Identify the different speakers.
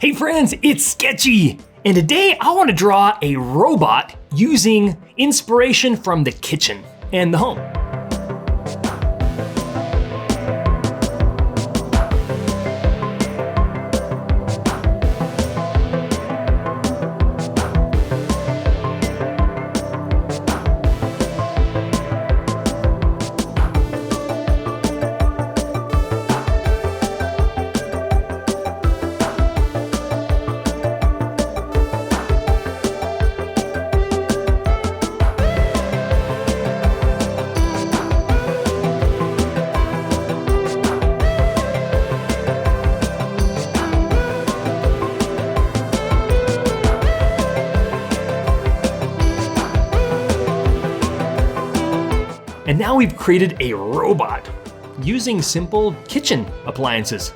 Speaker 1: Hey friends, it's Sketchy! And today I want to draw a robot using inspiration from the kitchen and the home. And now we've created a robot using simple kitchen appliances.